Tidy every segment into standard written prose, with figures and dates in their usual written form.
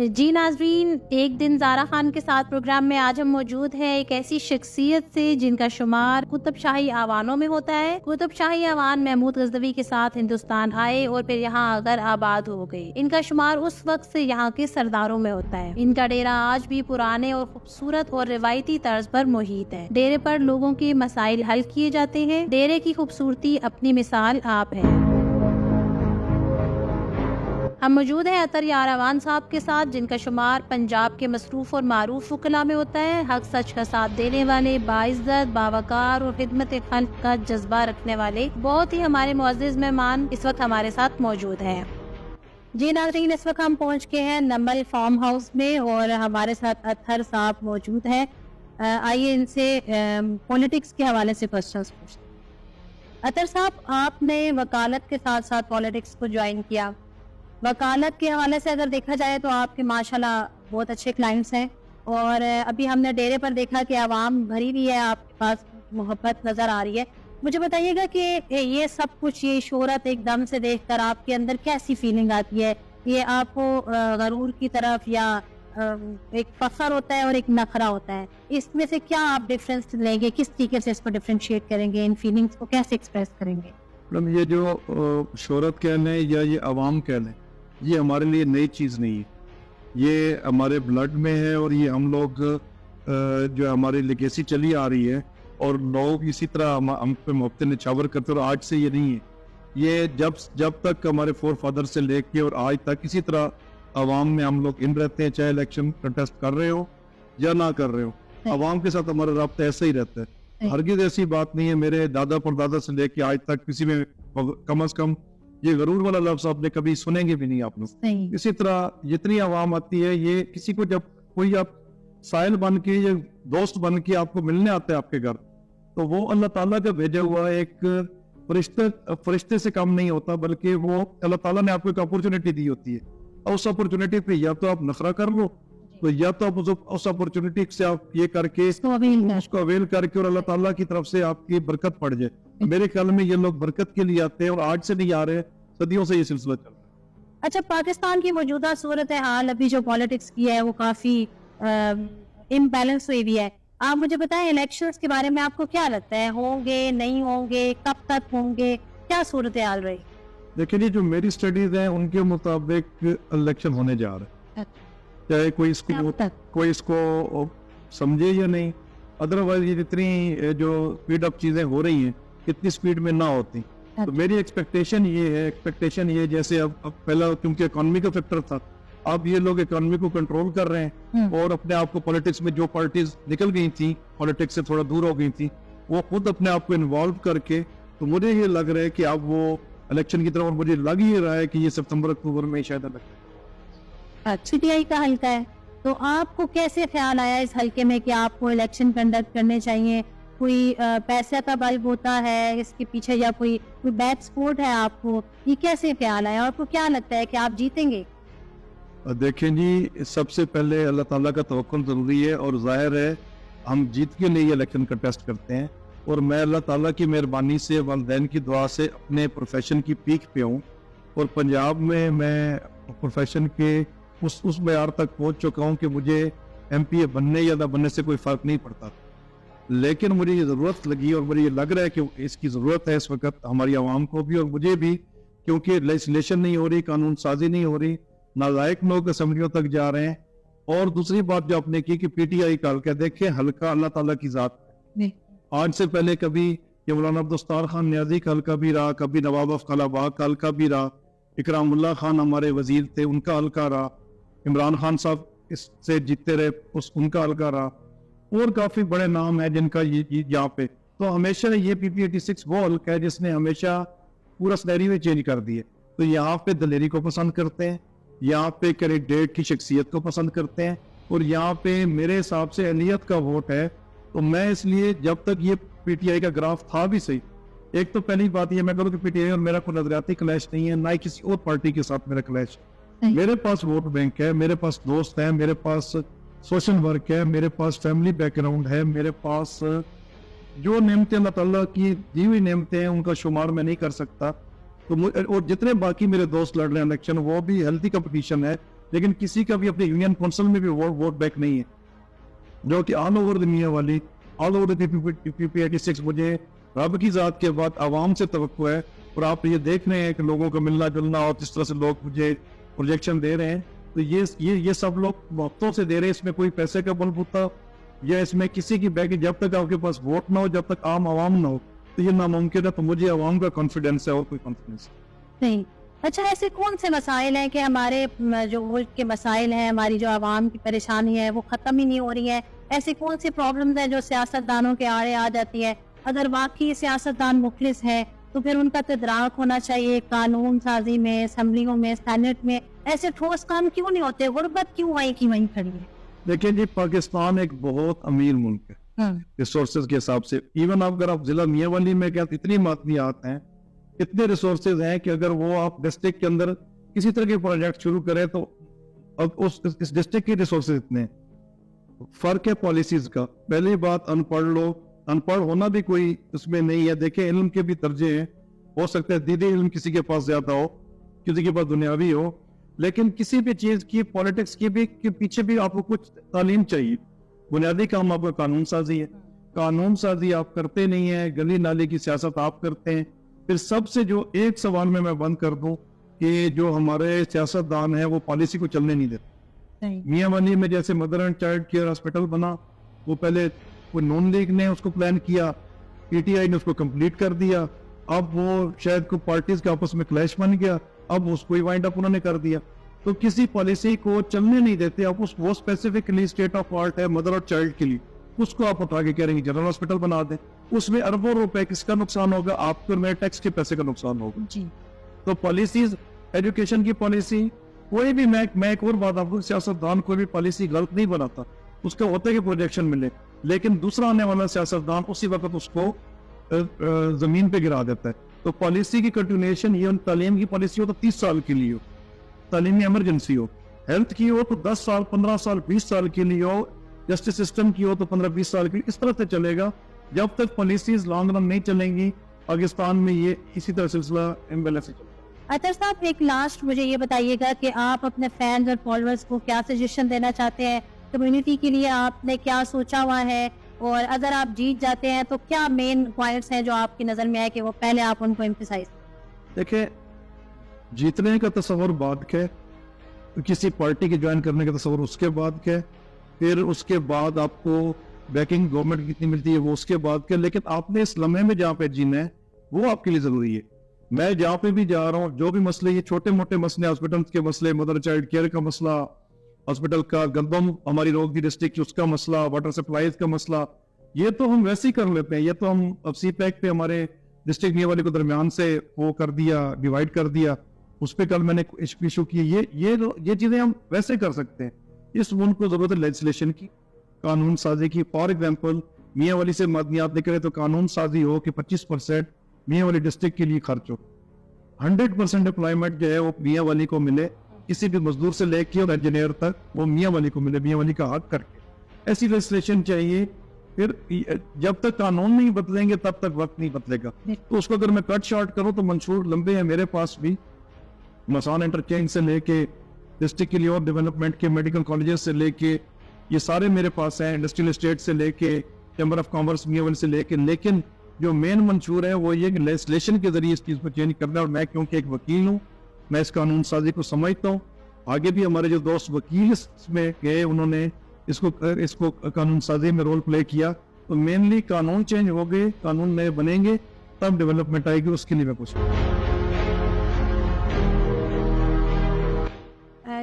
جی ناظرین، ایک دن زارا خان کے ساتھ پروگرام میں آج ہم موجود ہیں ایک ایسی شخصیت سے جن کا شمار قطب شاہی آوانوں میں ہوتا ہے۔ قطب شاہی آوان محمود غزنوی کے ساتھ ہندوستان آئے اور پھر یہاں اگر آباد ہو گئے۔ ان کا شمار اس وقت سے یہاں کے سرداروں میں ہوتا ہے۔ ان کا ڈیرہ آج بھی پرانے اور خوبصورت اور روایتی طرز پر محیط ہے۔ ڈیرے پر لوگوں کے مسائل حل کیے جاتے ہیں۔ ڈیرے کی خوبصورتی اپنی مثال آپ ہے۔ ہم موجود ہیں عطر یار اعوان صاحب کے ساتھ، جن کا شمار پنجاب کے مصروف اور معروف وکلاء میں ہوتا ہے۔ حق سچ کا ساتھ دینے والے، باعزت، باوقار اور خدمت خلق کا جذبہ رکھنے والے بہت ہی ہمارے معزز مہمان اس وقت ہمارے ساتھ موجود ہیں۔ جی ناظرین، اس وقت ہم پہنچ کے ہیں نمل فارم ہاؤس میں اور ہمارے ساتھ اطہر صاحب موجود ہیں۔ آئیے ان سے پولیٹکس کے حوالے سے کوسچنس پوچھتے ہیں۔ اطہر صاحب، آپ نے وکالت کے ساتھ ساتھ پولیٹکس کو جوائن کیا۔ وکالت کے حوالے سے اگر دیکھا جائے تو آپ کے ماشاءاللہ بہت اچھے کلائنٹس ہیں، اور ابھی ہم نے ڈیرے پر دیکھا کہ عوام بھری ہوئی ہے، آپ کے پاس محبت نظر آ رہی ہے۔ مجھے بتائیے گا کہ یہ سب کچھ، یہ شہرت ایک دم سے دیکھ کر آپ کے اندر کیسی فیلنگ آتی ہے؟ یہ آپ کو غرور کی طرف یا ایک فخر ہوتا ہے اور ایک نخرہ ہوتا ہے؟ اس میں سے کیا آپ ڈفرینس لیں گے؟ کس طریقے سے اس کو ڈفرینشیٹ کریں گے؟ ان فیلنگس کو کیسے ایکسپریس کریں گے؟ یہ جو شہرت کہہ لیں یا یہ عوام کہہ لیں، یہ ہمارے لیے نئی چیز نہیں ہے۔ یہ ہمارے بلڈ میں ہے، اور یہ ہم لوگ جو ہماری لیگیسی چلی آ رہی ہے، اور لوگ اسی طرح ہم پہ محبت نچھاور کرتے، اور آج سے یہ نہیں ہے۔ یہ جب تک ہمارے فور فادر سے لے کے اور آج تک اسی طرح عوام میں ہم لوگ ان رہتے ہیں، چاہے الیکشن کنٹیسٹ کر رہے ہو یا نہ کر رہے ہو، عوام کے ساتھ ہمارا رابطہ ایسا ہی رہتا ہے۔ ہرگز ایسی بات نہیں ہے میرے دادا پردادا سے لے کے آج تک کسی میں کم از کم یہ غرور والا لفظ آپ نے کبھی سنیں گے بھی نہیں آپ لوگ۔ اسی طرح جتنی عوام آتی ہے، یہ کسی کو جب کوئی آپ سائل بن کے یا دوست بن کے آپ کو ملنے آتا ہے آپ کے گھر، تو وہ اللہ تعالیٰ کا بھیجا ہوا ایک فرشتے سے کم نہیں ہوتا، بلکہ وہ اللہ تعالیٰ نے آپ کو ایک اپورچونٹی دی ہوتی ہے، اور اس اپورچونٹی پہ یا تو آپ نخرہ کر لو، تو یا تو آپ اس اپورچونٹی سے آپ یہ کر کے اس کو اویل کر کے اور اللہ تعالیٰ کی طرف سے آپ کی برکت پڑ جائے۔ میرے خیال میں یہ لوگ برکت کے لیے آتے ہیں، اور آج سے نہیں آ رہے، صدیوں سے یہ سلسلہ چل رہا ہے۔ اچھا، پاکستان کی موجودہ صورتحال ابھی جو پولیٹکس کی ہے وہ کافی امبیلنس ہوئی بھی ہے۔ آپ مجھے بتائیں، الیکشنز کے بارے میں آپ کو کیا لگتا ہے؟ ہوں گے، نہیں ہوں گے، کب تک ہوں گے، کیا صورتحال رہی؟ دیکھیں جی، جو میری سٹڈیز ہیں ان کے مطابق الیکشن ہونے جا رہا ہے، چاہے کوئی اس کو سمجھے یا نہیں۔ ادروائز یہ جتنی جو سپیڈ اپ چیزیں ہو رہی ہیں، کتنی سپیڈ میں نہ ہوتی، تو میری ایکسپیکٹیشن یہ جیسے اب پہلا کیونکہ اکانومی کا فیکٹر تھا، اب یہ لوگ اکانومی کو کنٹرول کر رہے ہیں، اور اپنے آپ کو پولیٹکس میں جو پارٹیز نکل گئی تھیں، پولیٹکس سے تھوڑا دور ہو گئی تھیں، وہ خود اپنے آپ کو انوالو کر کے، تو مجھے یہ لگ رہا ہے کہ اب وہ الیکشن کی طرف، اور مجھے لگ ہی رہا ہے کہ یہ ستمبر اکتوبر میں شاید سی ٹی آئی کا حلقہ ہے، تو آپ کو کیسے خیال آیا اس حلقے میں کہ آپ کو الیکشن کنڈکٹ کرنے چاہیے؟ کوئی پیسے کا بلب ہوتا ہے اس کے پیچھے، یا کوئی بیک سپورٹ ہے آپ کو؟ یہ کیسے خیال آیا، اور آپ کو کیا لگتا ہے کہ آپ جیتیں گے؟ دیکھیں جی، سب سے پہلے اللہ تعالیٰ کا توکل ضروری ہے، اور ظاہر ہے ہم جیت کے لیے الیکشن کا ٹیسٹ کرتے ہیں، اور میں اللہ تعالیٰ کی مہربانی سے، والدین کی دعا سے اپنے پروفیشن کی پیک پہ ہوں، اور پنجاب میں پروفیشن کے اس معیار تک پہنچ چکا ہوں کہ مجھے ایم پی اے بننے یا نہ بننے سے کوئی فرق نہیں پڑتا۔ لیکن مجھے یہ ضرورت لگی، اور مجھے یہ لگ رہا ہے کہ اس کی ضرورت ہے اس وقت ہماری عوام کو بھی اور مجھے بھی، کیونکہ لیجسلیشن نہیں ہو رہی، قانون سازی نہیں ہو رہی، نالائق لوگ اسمبلیوں تک جا رہے ہیں۔ اور دوسری بات جو آپ نے کی کہ پی ٹی آئی کا حلقہ، دیکھیں حلقہ اللہ تعالیٰ کی ذات ہے۔ آج سے پہلے کبھی یہ مولانا عبدالستار خان نیازی کا حلقہ بھی رہا، کبھی نواب افضل آباد کا حلقہ بھی رہا، اکرام اللہ خان ہمارے وزیر تھے، ان کا حلقہ رہا، عمران خان صاحب اس سے جیتے رہے، ان کا حلقہ رہا، اور کافی بڑے نام ہیں جن کا یہاں پہ۔ تو ہمیشہ یہ پی پی 86 وہ حلقہ ہے جس نے ہمیشہ پورا سینیریو چینج کر دیے۔ تو یہاں پہ دلیری کو پسند کرتے ہیں، یہاں پہ کینڈیڈیٹ کی شخصیت کو پسند کرتے ہیں، اور یہاں پہ میرے حساب سے اہلیت کا ووٹ ہے۔ تو میں اس لیے جب تک یہ پی ٹی آئی کا گراف تھا بھی صحیح، ایک تو پہلی بات یہ میں کروں کہ پی ٹی آئی اور میرا کوئی نظریاتی کلیش نہیں ہے، نہ ہی کسی اور پارٹی کے ساتھ میرا کلیش۔ میرے پاس ووٹ بینک ہے، میرے پاس دوست ہیں، میرے پاس سوشل ورک ہے، میرے پاس فیملی بیک گراؤنڈ ہے، میرے پاس جو نعمتیں اللہ تعالیٰ کی دی ہوئی نعمتیں ہیں ان کا شمار میں نہیں کر سکتا۔ تو اور جتنے باقی میرے دوست لڑ رہے ہیں الیکشن، وہ بھی ہیلتھی کمپٹیشن ہے، لیکن کسی کا بھی اپنے یونین کونسل میں بھی ووٹ بینک نہیں ہے, جو کہ آل اوور دنیا والی آل اوور پی 86. مجھے رب کی ذات کے بعد عوام سے توقع ہے, اور آپ یہ دیکھ رہے ہیں کہ لوگوں کا ملنا جلنا اور جس طرح سے لوگ مجھے پروجیکشن دے رہے ہیں, تو یہ سب لوگ محبتوں سے دے رہے ہیں. اس میں کوئی پیسے کا بل بوتا یا اس میں کسی کی بیک, جب تک آپ کے پاس ووٹ نہ ہو, جب تک عام عوام نہ ہو, تو یہ ناممکن ہے. تو مجھے عوام کا کانفیڈینس ہے اور کوئی کانفیڈینس نہیں. اچھا, ایسے کون سے مسائل ہیں کہ ہمارے جو ملک کے مسائل ہیں, ہماری جو عوام کی پریشانی ہے وہ ختم ہی نہیں ہو رہی ہے؟ ایسی کون سی پرابلمز ہیں جو سیاستدانوں کے آڑے آ جاتی ہے؟ اگر واقعی سیاستدان مخلص ہے تو پھر ان کا تدراک ہونا چاہیے قانون سازی میں, اسمبلیوں میں, سینٹ میں. ایسے ٹھوس کام کیوں نہیں ہوتے؟ غربت کیوں وہیں کی وہیں کھڑی ہے؟ دیکھیں جی, پاکستان ایک بہت امیر ملک ہے ریسورسز کے حساب سے. ایون اگر آپ ضلع میاں والی میں کیا اتنی معدنیات ہیں, اتنے ریسورسز ہیں کہ اگر وہ آپ ڈسٹرکٹ کے اندر کسی طرح کے پروجیکٹ شروع کریں تو اس ڈسٹرکٹ کے ریسورسز اتنے ہیں. فرق ہے پالیسیز کا. پہلی بات, ان پڑھ لوگ, ان پڑھ ہونا بھی کوئی اس میں نہیں ہے. دیکھیں علم کے بھی درجے ہیں, ہو سکتا ہے دینی علم کسی کے پاس زیادہ ہو, کسی کے پاس دنیاوی ہو, لیکن کسی بھی چیز کی پولیٹکس کی بھی کے پیچھے بھی آپ کو کچھ تعلیم چاہیے. بنیادی کام آپ کا قانون سازی ہے. قانون سازی آپ کرتے نہیں ہیں, گلی نالی کی سیاست آپ کرتے ہیں. پھر سب سے جو ایک سوال میں بند کر دوں کہ جو ہمارے سیاستدان ہیں وہ پالیسی کو چلنے نہیں دیتے. میاں والی میں جیسے mother and child care hospital بنا, وہ پہلے کوئی نون لیگ نے اس کو پلان کیا, پی ٹی آئی نے اس کو کمپلیٹ کر دیا, اب وہ شاید کو پارٹیز کے آپس میں کلیش بن گیا, اب اس کو وائنڈ اپ انہوں نے کر دیا. تو کسی پالیسی کو چلنے نہیں دیتے. اب وہ اسپیسیفکلی اسٹیٹ آف آرٹ ہے مدر اور چائلڈ کے لیے, اس کو آپ اٹھا کے کہہ رہے ہیں جنرل ہاسپٹل بنا دیں. اس میں اربوں روپے کس کا نقصان ہوگا؟ آپ کو میرے ٹیکس کے پیسے کا نقصان ہوگا. تو پالیسیز, ایجوکیشن کی پالیسی, کوئی بھی میں ایک اور بات آپ کو, سیاستدان کوئی بھی پالیسی غلط نہیں بناتا, اس کا ہوتا ہے کہ پروجیکشن ملے, لیکن دوسرا آنے والا سیاستدان اسی وقت اس کو زمین پہ گرا دیتا ہے. تو پالیسی کی کنٹینیوشن, یہ تعلیم کی پالیسی ہو تو 30 سال کے لیے ہو, تعلیمی ایمرجنسی ہو, ہیلتھ کی ہو تو 10 سال 15 سال 20 سال کے لیے ہو, جسٹس سسٹم کی ہو تو 15-20 سال کے لیے. اس طرح سے چلے گا. جب تک پالیسیز لانگ رن نہیں چلیں گی پاکستان میں, یہ اسی طرح سلسلہ ایمبیلنس سے چلے گا. اطہر صاحب, ایک لاسٹ مجھے یہ بتائیے گا کہ آپ اپنے فینز اور فالوورز کو کیا سجیشن دینا چاہتے ہیں؟ کمیونٹی کے لیے آپ نے کیا سوچا ہوا ہے, اور اگر آپ جیت جاتے ہیں تو کیا مین پوائنٹس ہیں جو آپ کی نظر میں آئے کہ وہ پہلے آپ ان کو ایمفیسائز؟ دیکھیں, جیتنے کا تصور بعد کے, کسی پارٹی کے جوائن کرنے کا تصور اس کے بعد کے, پھر اس کے بعد آپ کو بیکنگ گورنمنٹ کتنی ملتی ہے وہ اس کے بعد کے. لیکن آپ نے اس لمحے میں جہاں پہ جینا ہے وہ آپ کے لیے ضروری ہے. میں جہاں پہ بھی جا رہا ہوں, جو بھی مسئلے, یہ چھوٹے موٹے مسئلے, ہاسپٹل کے مسئلے, مدر چائلڈ کیئر کا مسئلہ, ہاسپٹل کا گندم ہماری روک دی ڈسٹرکٹ اس کا مسئلہ, واٹر سپلائیز کا مسئلہ, یہ تو ہم ویسے ہی کر لیتے ہیں. یہ تو ہم اب سی پیک پہ ہمارے ڈسٹرکٹ میاں والی کو درمیان سے وہ کر دیا, ڈیوائڈ کر دیا, اس پہ کل میں نے ایشو کی. یہ چیزیں ہم ویسے کر سکتے ہیں. اس ملک کو ضرورت ہے لیجسلیشن کی, قانون سازی کی. فار ایگزامپل, میاں والی سے معدنیات نکلے تو قانون سازی ہو کہ 25% میاں والی ڈسٹرکٹ کے لیے خرچ ہو, 100% امپلائمنٹ جو ہے وہ میاں والی کو ملے, کسی بھی مزدور سے لے کے اور انجینئر تک وہ میاں والی کو ملے, میاں والی کا حق کر کے. ایسی لیجسلیشن چاہیے. پھر جب تک قانون نہیں بدلیں گے تب تک وقت نہیں بدلے گا. تو اس کو اگر میں کٹ شارٹ کروں تو منشور لمبے ہیں میرے پاس بھی, مسان انٹرچینج سے لے کے ڈسٹرکٹ کے لیے اور ڈیولپمنٹ کے میڈیکل کالجز سے لے کے, یہ سارے میرے پاس ہیں, انڈسٹریل اسٹیٹ سے لے کے چیمبر آف کامرس میاں والی سے لے کے. لیکن جو مین منشور ہے وہ یہ کہ لیجسلیشن کے ذریعے اس چیز کو چینج کرنا ہے. اور میں کیونکہ ایک وکیل ہوں, میں اس قانون سازی کو سمجھتا ہوں. آگے بھی ہمارے جو دوست وکیل اس میں گئے انہوں نے اس کو قانون سازی میں رول پلے کیا. تو مینلی قانون چینج ہو گئے, قانون نئے بنیں گے تب ڈیولپمنٹ آئے گی. اس کے لیے میں کچھ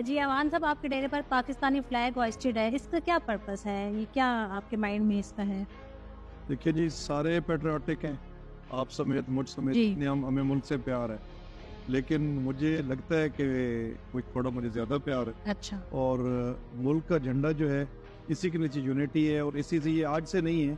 جی ایوان صاحب, آپ کے ڈیرے پر پاکستانی فلیگ ہوسٹڈ ہے, اس کا کیا پرپس ہے؟ یہ کیا آپ کے مائنڈ میں اس کا ہے؟ دیکھیے جی, سارے پیٹریوٹک ہیں, آپ سمیت مجھ سمیت, ہمیں ملک سے پیار ہے. لیکن مجھے لگتا ہے کہ کوئی تھوڑا مجھے زیادہ پیار ہے. اچھا. اور ملک کا جھنڈا جو ہے اسی کے نیچے یونٹی ہے, اور اسی سے یہ آج سے نہیں ہے.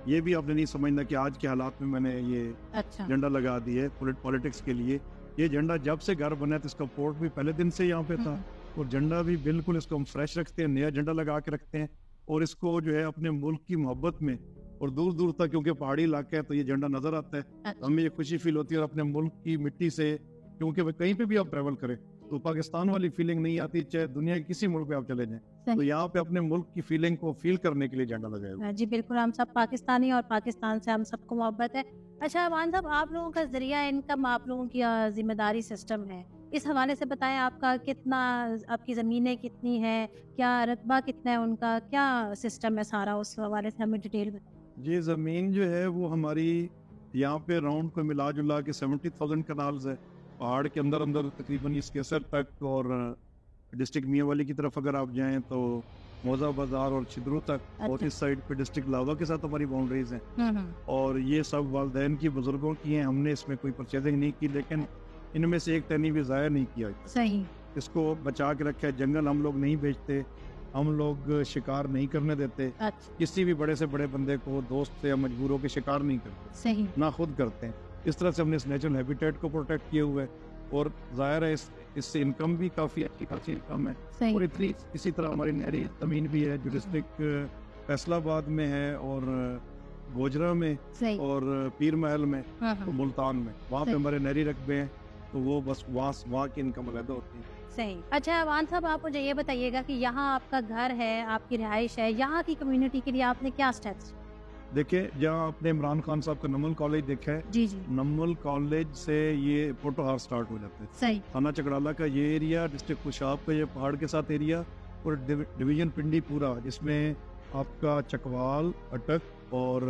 یہ بھی آپ نے نہیں سمجھنا کہ آج کے حالات میں نے یہ جھنڈا لگا دی ہے پولیٹکس کے لیے. یہ جھنڈا جب سے گھر بنا ہے تو اس کا پورٹ بھی پہلے دن سے یہاں پہ تھا, اور جھنڈا بھی بالکل اس کو ہم فریش رکھتے ہیں, نیا جھنڈا لگا کے رکھتے ہیں. اور اس کو جو ہے اپنے ملک کی محبت میں, اور دور دور تک کیونکہ پہاڑی علاقہ ہے تو یہ جھنڈا نظر آتا ہے, ہمیں یہ خوشی فیل ہوتی ہے. اور اپنے ملک کی مٹی سے, کیونکہ کہیں پہ بھی آپ ٹریول کریں تو پاکستان والی فیلنگ نہیں آتی چاہے دنیا کے کسی ملک پہ آپ چلے جائیں. تو یہاں پہ اپنے ملک کی فیلنگ کو فیل کرنے کے لیے جھنڈا لگایا ہوا ہے. جی بالکل، ہم سب پاکستانی اور پاکستان سے ہم سب کو محبت ہے. اچھا عوان صاحب، آپ لوگوں کا ذریعہ انکم، آپ لوگوں کی ذمہ داری سسٹم ہے، اس حوالے سے بتائیں آپ کا کتنا، آپ کی زمینیں کتنی ہیں، کیا رقبہ کتنا ہے ان کا، کیا سسٹم ہے سارا، اس حوالے سے ہمیں ڈیٹیل بتائیں. یہ زمین جو ہے وہ ہماری یہاں پہ راؤنڈ کو ملا جلا کے 70,000 کنالز ہے. پہاڑ کے اندر اندر تقریباً اس کے سر تک، اور ڈسٹرکٹ میاں والی کی طرف اگر آپ جائیں تو موزہ بازار اور چھدرو تک، اور اس سائڈ پہ ڈسٹرکٹ لاوا کے ساتھ ہماری باؤنڈریز ہیں. اور یہ سب والدین کی، بزرگوں کی ہیں. ہم نے اس میں کوئی پرچیزنگ نہیں کی، لیکن ان میں سے ایک تنی بھی ضائع نہیں کیا. صحیح، اس کو بچا کے رکھا ہے. جنگل ہم لوگ نہیں بیچتے، ہم لوگ شکار نہیں کرنے دیتے. کسی بھی بڑے سے بڑے بندے کو دوست یا مجبور ہو کے شکار نہیں کرتے. صحیح، نہ خود کرتے ہیں. اس طرح سے ہم نے اس نیچرل ہیبیٹیٹ کو پروٹیکٹ کیے ہوئے، اور ظاہر ہے اس سے انکم بھی کافی اچھی خاصی انکم ہے. صحیح. اور اسی طرح ہماری نہری زمین بھی ہے جو ڈسٹرکٹ فیصل آباد میں ہے، اور گوجرا میں، صحیح، اور پیر محل میں، ملتان میں. وہاں پہ ہمارے نہری رقبے ہیں، تو وہ بس وہاں کی انکم علیحدہ ہوتی ہے. صحیح. اچھا عوان صاحب، آپ مجھے یہ بتائیے گا کہ یہاں آپ کا گھر ہے، آپ کی رہائش ہے، یہاں کی کمیونٹی کے لیے آپ نے کیا اسٹیپس؟ دیکھیں، جہاں آپ نے عمران خان صاحب کا نمل کالج دیکھا ہے، جی جی، نمل کالج سے یہ پوٹوہار سٹارٹ ہو جاتا ہے. صحیح، تھانہ چکڑالہ کا یہ ایریا، ڈسٹرکٹ خوشاب کا یہ پہاڑ کے ساتھ ایریا، اور ڈویژن پنڈی پورا، جس میں آپ کا چکوال، اٹک اور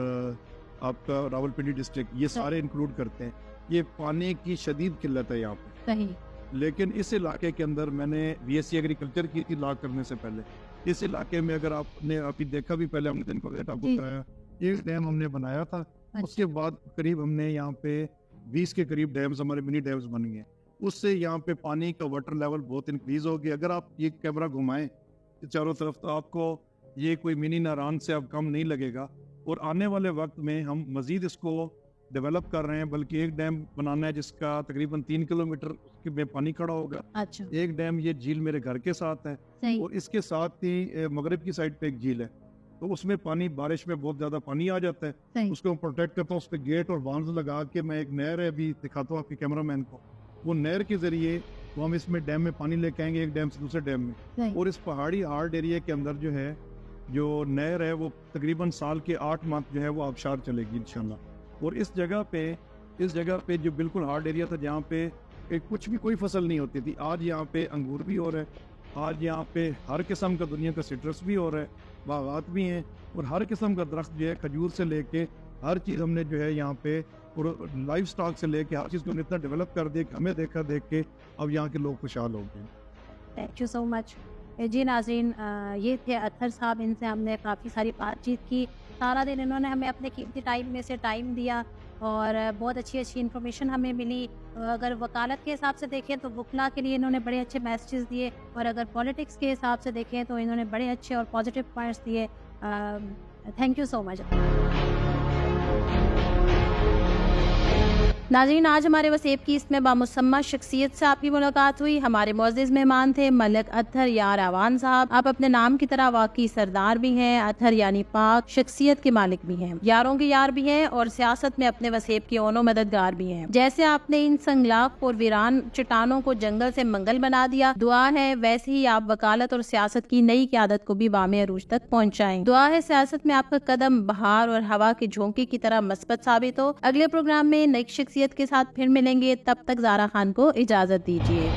آپ کا راول پنڈی ڈسٹرکٹ، یہ سارے انکلوڈ کرتے ہیں. یہ پانی کی شدید قلت ہے یہاں پہ. صحیح. لیکن اس علاقے کے اندر میں نے بی ایس سی ایگریکلچر کی تھی لا کرنے سے پہلے. اس علاقے میں اگر آپ نے ابھی دیکھا بھی، پہلے ہم نے دن کو بتایا، ایک ڈیم ہم نے بنایا تھا. اس کے بعد قریب ہم نے یہاں پہ 20 کے قریب ڈیمز، ہمارے منی ڈیمز بن گئے. اس سے یہاں پہ پانی کا واٹر لیول بہت انکریز ہو گیا. اگر آپ یہ کیمرہ گھمائیں چاروں طرف تو آپ کو یہ کوئی منی ناران سے اب کم نہیں لگے گا. اور آنے والے وقت میں ہم مزید اس کو ڈیولپ کر رہے ہیں، بلکہ ایک ڈیم بنانا ہے جس کا تقریباً 3 کلومیٹر میں پانی کھڑا ہوگا. اچھا. ایک ڈیم یہ جھیل میرے گھر کے ساتھ ہے، اور اس کے ساتھ ہی مغرب کی سائڈ پہ ایک جھیل ہے، تو اس میں پانی بارش میں بہت زیادہ پانی آ جاتا ہے. اس کو پروٹیکٹ کرتا ہوں، اس پہ گیٹ اور وانز لگا کے. میں ایک نہر ہے، ابھی دکھاتا ہوں آپ کے کیمرہ مین کو، وہ نہر کے ذریعے وہ ہم اس میں ڈیم میں پانی لے کے آئیں گے، ایک ڈیم سے دوسرے ڈیم میں. اور اس پہاڑی ہارڈ ایریا کے اندر جو ہے، جو نہر ہے، وہ تقریباً سال کے 8 ماہ جو ہے وہ آبشار چلے گی انشاءاللہ. اور اس جگہ پہ جو بالکل ہارڈ ایریا تھا، جہاں پہ کچھ بھی کوئی فصل نہیں ہوتی تھی، آج یہاں پہ انگور بھی ہو رہا ہے. آج یہاں پہ ہر قسم کا دنیا کا سٹرس بھی ہو رہا ہے، باغات بھی ہیں، اور ہر قسم کا درخت جو ہے، کھجور سے لے کے ہر چیز ہم نے جو ہے یہاں پہ، اور لائف سٹاک سے لے کے ہر چیز کو ہم نے اتنا ڈیولپ کر دیا کہ ہمیں دیکھ کے اب یہاں کے لوگ خوشحال ہو گئے. تھینک یو سو مچ. جی ناظرین، یہ تھے اطہر صاحب. ان سے ہم نے کافی ساری بات چیت کی. سارا دن انہوں نے ہمیں اپنے قیمتی ٹائم میں سے ٹائم دیا، اور بہت اچھی انفارمیشن ہمیں ملی. اگر وکالت کے حساب سے دیکھیں تو وکلا کے لیے انہوں نے بڑے اچھے میسیجز دیے، اور اگر پولیٹکس کے حساب سے دیکھیں تو انہوں نے بڑے اچھے اور پازیٹیو پوائنٹس دیے. تھینک یو سو مچ. ناظرین، آج ہمارے وسیب کی اس میں بامسمہ شخصیت سے آپ کی ملاقات ہوئی. ہمارے معزز مہمان تھے ملک اطہر یار عوان صاحب. آپ اپنے نام کی طرح واقعی سردار بھی ہیں. اطہر یعنی پاک شخصیت کے مالک بھی ہیں، یاروں کے یار بھی ہیں، اور سیاست میں اپنے وسیب کے اونو مددگار بھی ہیں. جیسے آپ نے ان سنگلاخ اور ویران چٹانوں کو جنگل سے منگل بنا دیا، دعا ہے ویسے ہی آپ وکالت اور سیاست کی نئی قیادت کو بھی بام عروج تک پہنچائیں. دعا ہے سیاست میں آپ کا قدم بہار اور ہوا کے جھونکے کی طرح مثبت ثابت ہو. اگلے پروگرام میں نئی شخصیت کے ساتھ پھر ملیں گے. تب تک زارا خان کو اجازت دیجیے.